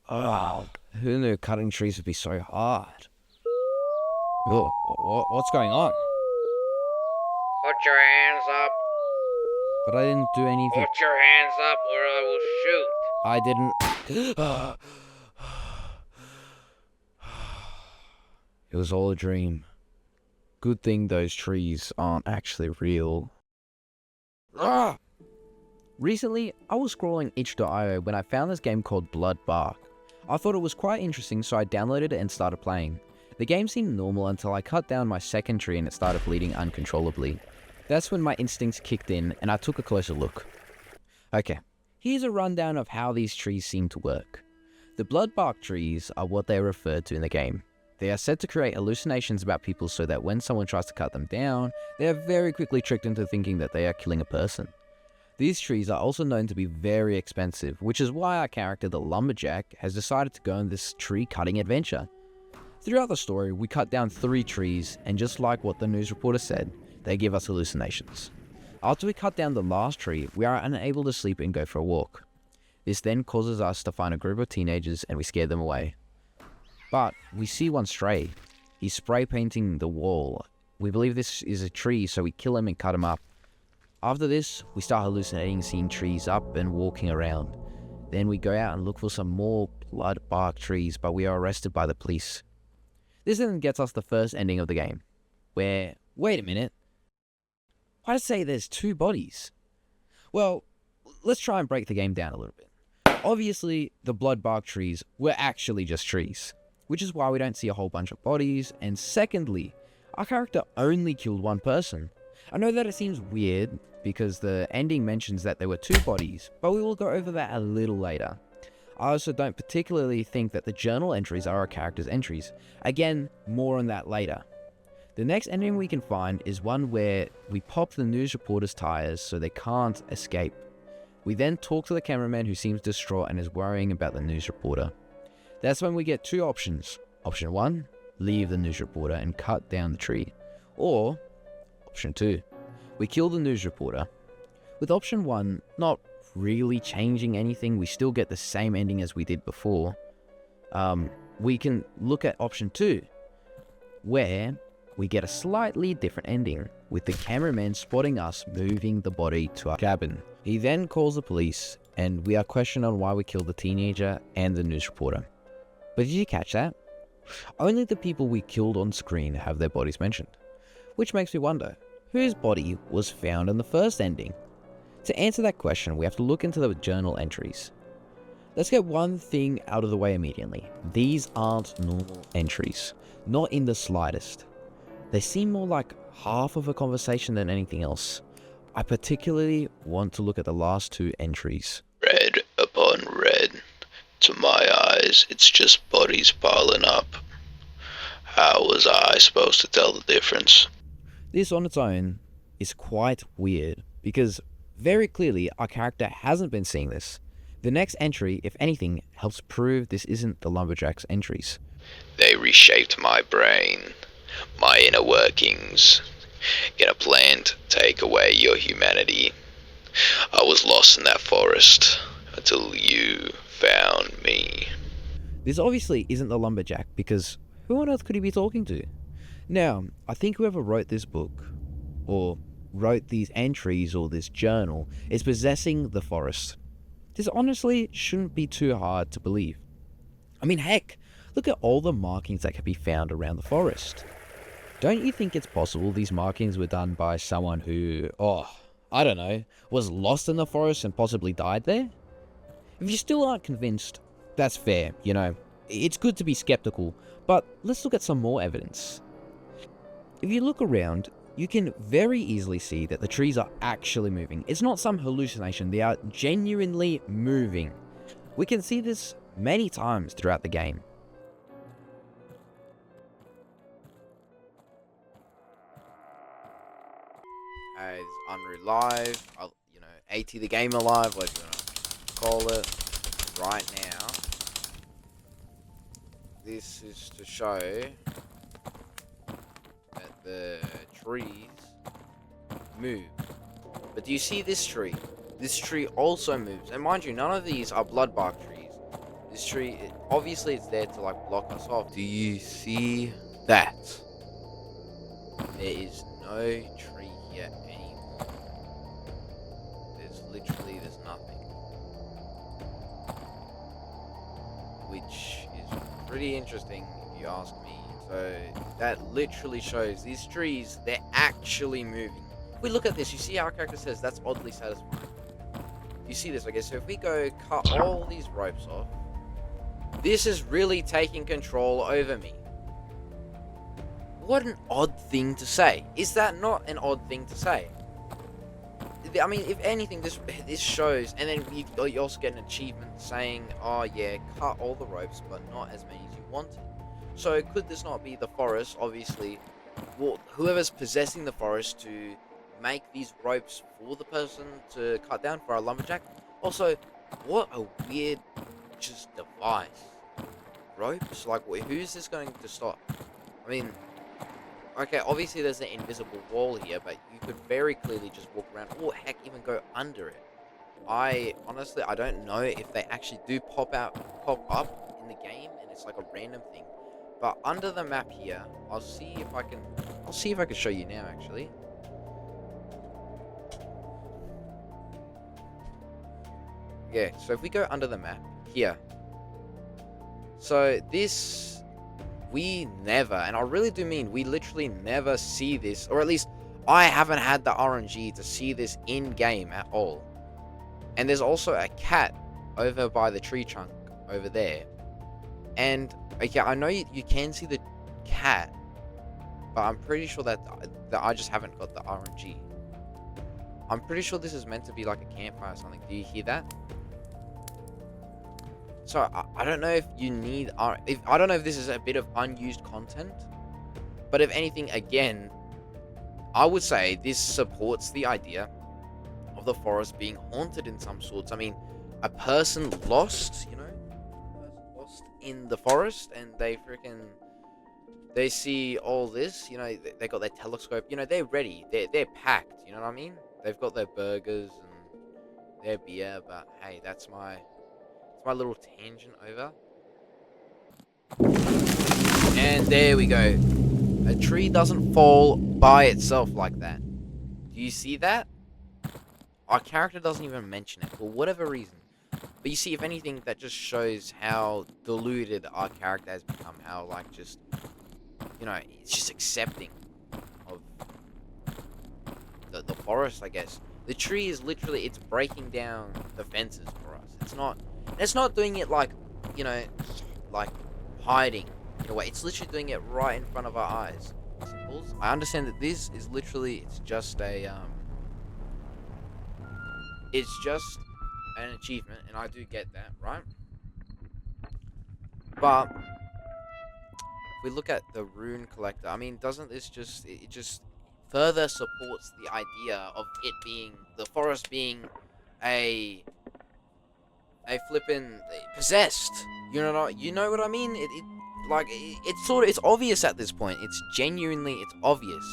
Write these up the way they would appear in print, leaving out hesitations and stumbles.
Oh, who knew cutting trees would be so hard? Ugh, what's going on? Put your hands up. But I didn't do anything. Put your hands up or I will shoot. I didn't. It was all a dream. Good thing those trees aren't actually real. Ah! Recently, I was scrolling itch.io when I found this game called Blood Bark. I thought it was quite interesting, so I downloaded it and started playing. The game seemed normal until I cut down my second tree and it started bleeding uncontrollably. That's when my instincts kicked in and I took a closer look. Okay, here's a rundown of how these trees seem to work. The blood bark trees are what they are referred to in the game. They are said to create hallucinations about people so that when someone tries to cut them down, they are very quickly tricked into thinking that they are killing a person. These trees are also known to be very expensive, which is why our character, the Lumberjack, has decided to go on this tree cutting adventure. Throughout the story, we cut down 3 trees, and just like what the news reporter said, they give us hallucinations. After we cut down the last tree, we are unable to sleep and go for a walk. This then causes us to find a group of teenagers and we scare them away. But we see one stray. He's spray painting the wall. We believe this is a tree, so we kill him and cut him up. After this, we start hallucinating seeing trees up and walking around. Then we go out and look for some more blood bark trees, but we are arrested by the police. This then gets us the first ending of the game, where, wait a minute, why does it say there's 2 bodies? Well, let's try and break the game down a little bit. Obviously, the blood bark trees were actually just trees, which is why we don't see a whole bunch of bodies, and secondly, our character only killed 1 person. I know that it seems weird, because the ending mentions that there were 2 bodies, but we will go over that a little later. I also don't particularly think that the journal entries are our character's entries. Again, more on that later. The next ending we can find is one where we pop the news reporter's tires so they can't escape. We then talk to the cameraman who seems distraught and is worrying about the news reporter. That's when we get 2 options. Option 1, leave the news reporter and cut down the tree. Or, option 2, we kill the news reporter. With option 1 not really changing anything, we still get the same ending as we did before. We can look at option 2, where we get a slightly different ending, with the cameraman spotting us moving the body to our cabin. He then calls the police, and we are questioned on why we killed the teenager and the news reporter. But did you catch that? Only the people we killed on screen have their bodies mentioned. Which makes me wonder, whose body was found in the first ending? To answer that question, we have to look into the journal entries. Let's get one thing out of the way immediately. These aren't normal entries, not in the slightest. They seem more like half of a conversation than anything else. I particularly want to look at the last 2 entries. Red upon red. To my eyes, it's just bodies piling up. How was I supposed to tell the difference? This on its own is quite weird, because very clearly our character hasn't been seeing this. The next entry, if anything, helps prove this isn't the Lumberjack's entries. They reshaped my brain, my inner workings, in a plan to take away your humanity. I was lost in that forest until you found me. This obviously isn't the Lumberjack, because who on earth could he be talking to? Now, I think whoever wrote this book, or wrote these entries or this journal, is possessing the forest. This honestly shouldn't be too hard to believe. I mean, heck, look at all the markings that can be found around the forest. Don't you think it's possible these markings were done by someone who, I don't know, was lost in the forest and possibly died there? If you still aren't convinced, that's fair, you know. It's good to be skeptical, but let's look at some more evidence. If you look around, you can very easily see that the trees are actually moving. It's not some hallucination, they are genuinely moving. We can see this many times throughout the game. As Unreal Live, AT the Gamer Live, whatever you want to call it, right now. This is to show that the trees move. But do you see this tree? This tree also moves. And mind you, none of these are blood bark trees. This tree, obviously it's there to like block us off. Do you see that? There is no tree here anymore. There's nothing. Which is pretty interesting if you ask me. So that literally shows these trees, they're actually moving. If we look at this, you see our character says that's oddly satisfying. You see this, okay, so if we go cut all these ropes off, this is really taking control over me. What an odd thing to say. Is that not an odd thing to say? I mean, if anything, this shows, and then you also get an achievement saying, oh yeah, cut all the ropes, but not as many as you wanted. So could this not be the forest, obviously, well, whoever's possessing the forest to make these ropes for the person to cut down for our lumberjack? Also, what a weird just device. Ropes? Like, who's this going to stop? I mean, okay, obviously there's an invisible wall here, but you could very clearly just walk around, or heck, even go under it. Honestly, I don't know if they actually do pop up in the game, and it's like a random thing. But under the map here, I'll see if I can show you now, actually. Yeah, so if we go under the map here, so this, we never, and I really do mean we literally never see this, or at least I haven't had the RNG to see this in game at all. And there's also a cat over by the tree trunk over there. And okay, I know you can see the cat, but I'm pretty sure that I just haven't got the RNG. I'm pretty sure this is meant to be like a campfire or something. Do you hear that? So I don't know if you need I don't know if this is a bit of unused content, but if anything, again, I would say this supports the idea of the forest being haunted in some sorts. I mean, a person lost, you know, in the forest, and they see all this, you know, they got their telescope, you know, they're ready, they're packed, you know what I mean? They've got their burgers and their beer, but hey, that's my little tangent over. And there we go. A tree doesn't fall by itself like that. Do you see that? Our character doesn't even mention it for whatever reason. But you see, if anything, that just shows how deluded our character has become. How, like, just, you know, it's just accepting of the forest, I guess. The tree is literally, it's breaking down the fences for us. It's not doing it like, you know, like hiding in a way. It's literally doing it right in front of our eyes. I understand that this is literally, it's just an achievement, and I do get that, right? But if we look at the rune collector, I mean, doesn't this just, it just further supports the idea of it being, the forest being a flippin' possessed. You know what I mean? It's obvious at this point. It's obvious.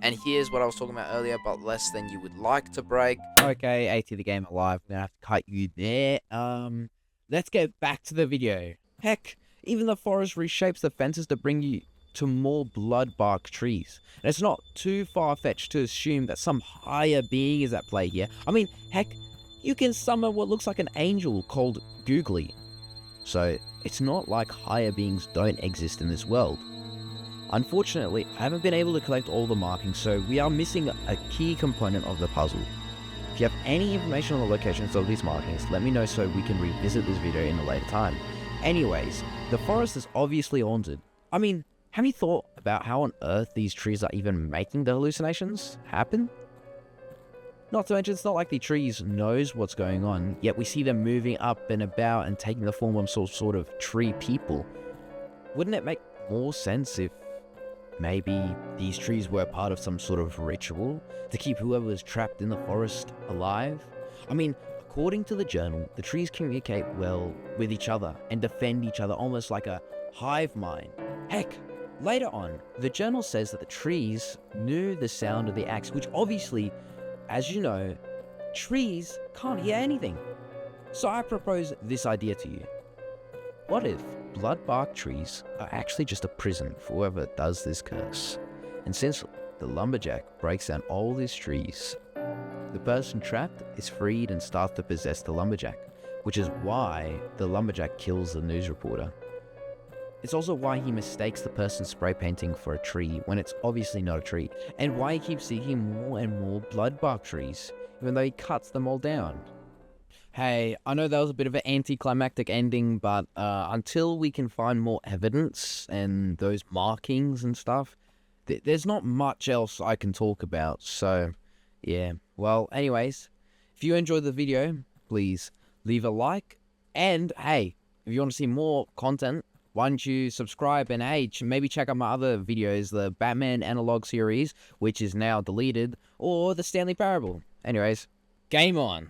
And here's what I was talking about earlier, but less than you would like to break. Okay, AT the Game Alive, I'm gonna have to cut you there. Let's get back to the video. Heck, even the forest reshapes the fences to bring you to more blood-bark trees. And it's not too far-fetched to assume that some higher being is at play here. I mean, heck, you can summon what looks like an angel called Googly. So, it's not like higher beings don't exist in this world. Unfortunately, I haven't been able to collect all the markings, so we are missing a key component of the puzzle. If you have any information on the locations of these markings, let me know so we can revisit this video in a later time. Anyways, the forest is obviously haunted. I mean, have you thought about how on earth these trees are even making the hallucinations happen? Not to mention, it's not like the trees knows what's going on, yet we see them moving up and about and taking the form of some sort of tree people. Wouldn't it make more sense if maybe these trees were part of some sort of ritual to keep whoever was trapped in the forest alive? I mean, according to the journal, the trees communicate well with each other and defend each other almost like a hive mind. Heck, later on, the journal says that the trees knew the sound of the axe, which obviously, as you know, trees can't hear anything. So I propose this idea to you. What if blood bark trees are actually just a prison for whoever does this curse? And since the lumberjack breaks down all these trees, the person trapped is freed and starts to possess the lumberjack, which is why the lumberjack kills the news reporter. It's also why he mistakes the person spray painting for a tree when it's obviously not a tree, and why he keeps seeing more and more blood bark trees, even though he cuts them all down. Hey, I know that was a bit of an anticlimactic ending, but until we can find more evidence and those markings and stuff, there's not much else I can talk about, so yeah. Well, anyways, if you enjoyed the video, please leave a like, and hey, if you want to see more content, why don't you subscribe, and hey, maybe check out my other videos, the Batman Analog series, which is now deleted, or the Stanley Parable. Anyways, game on!